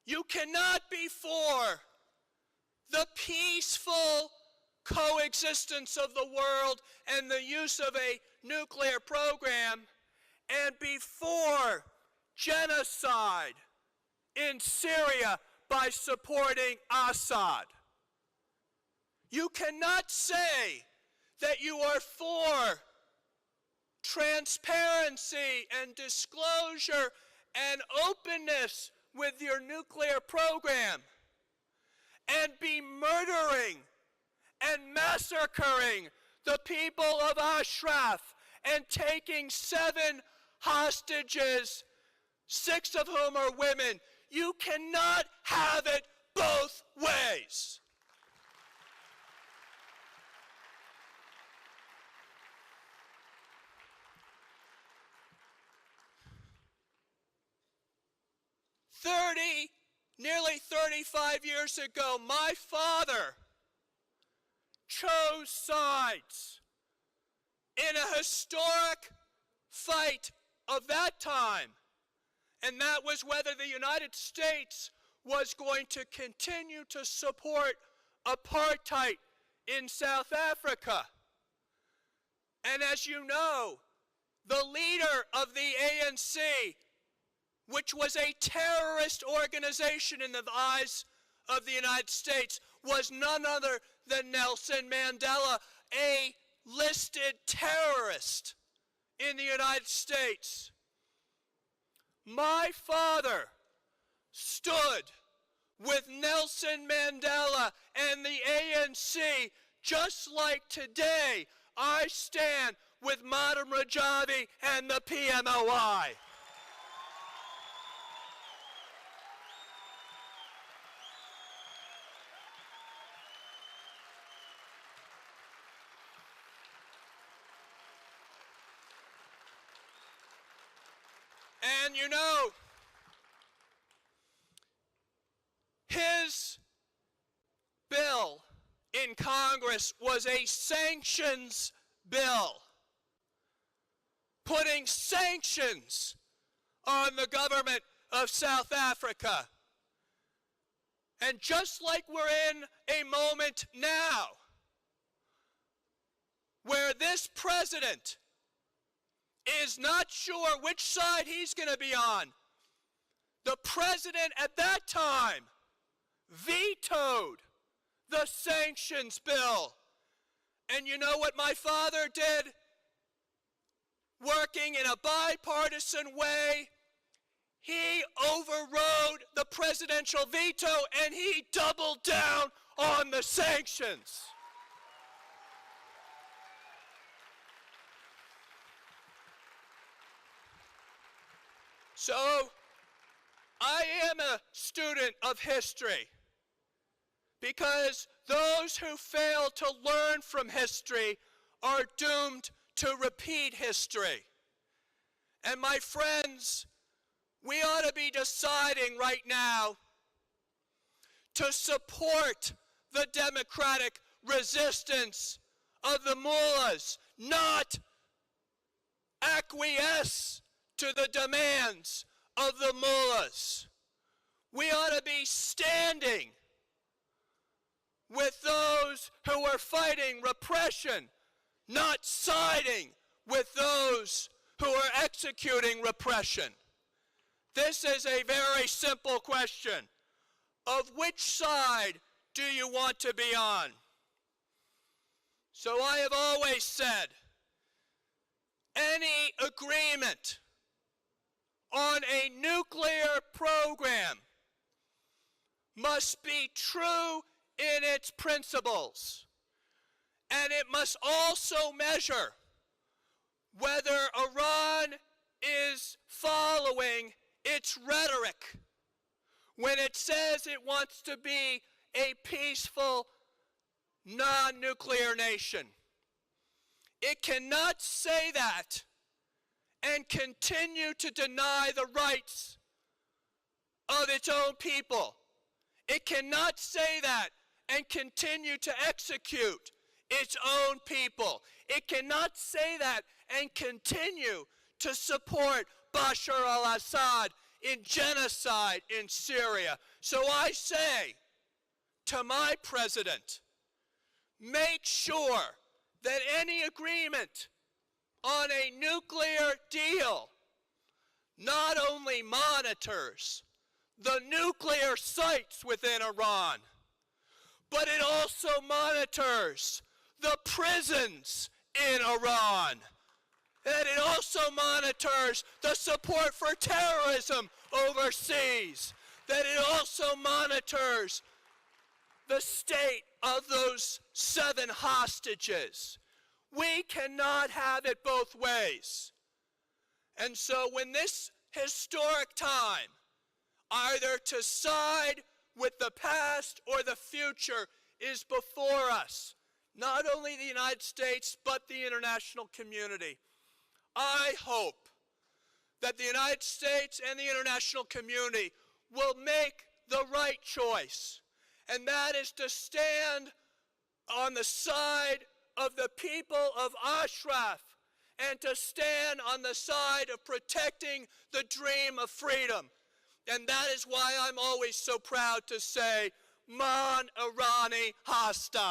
You cannot be for the peaceful coexistence of the world and the use of a nuclear program and be for genocide in Syria by supporting Assad. You cannot say that you are for transparency and disclosure and openness with your nuclear program and be murdering and massacring the people of Ashraf and taking 7 hostages, 6 of whom are women. You cannot have it both ways. Nearly 35 years ago, my father chose sides in a historic fight of that time, and that was whether the United States was going to continue to support apartheid in South Africa. And as you know, the leader of the ANC, which was a terrorist organization in the eyes of the United States, was none other than Nelson Mandela, a listed terrorist in the United States. My father stood with Nelson Mandela and the ANC, just like today I stand with Madam Rajavi and the PMOI. And you know, his bill in Congress was a sanctions bill, putting sanctions on the government of South Africa. And just like we're in a moment now, where this president is not sure which side he's going to be on, the president at that time vetoed the sanctions bill. And you know what my father did? Working in a bipartisan way, he overrode the presidential veto and he doubled down on the sanctions. So, I am a student of history because those who fail to learn from history are doomed to repeat history. And my friends, we ought to be deciding right now to support the democratic resistance of the mullahs, not acquiesce to the demands of the mullahs. We ought to be standing with those who are fighting repression, not siding with those who are executing repression. This is a very simple question. Of which side do you want to be on? So I have always said, any agreement on a nuclear program must be true in its principles, and it must also measure whether Iran is following its rhetoric when it says it wants to be a peaceful, non-nuclear nation. It cannot say that and continue to deny the rights of its own people. It cannot say that and continue to execute its own people. It cannot say that and continue to support Bashar al-Assad in genocide in Syria. So I say to my president, make sure that any agreement on a nuclear deal not only monitors the nuclear sites within Iran, but it also monitors the prisons in Iran. And it also monitors the support for terrorism overseas. That it also monitors the state of those 7 hostages. We cannot have it both ways. And so when this historic time, either to side with the past or the future, is before us, not only the United States, but the international community, I hope that the United States and the international community will make the right choice, and that is to stand on the side of the people of Ashraf and to stand on the side of protecting the dream of freedom. And that is why I'm always so proud to say, Man Irani Hasta.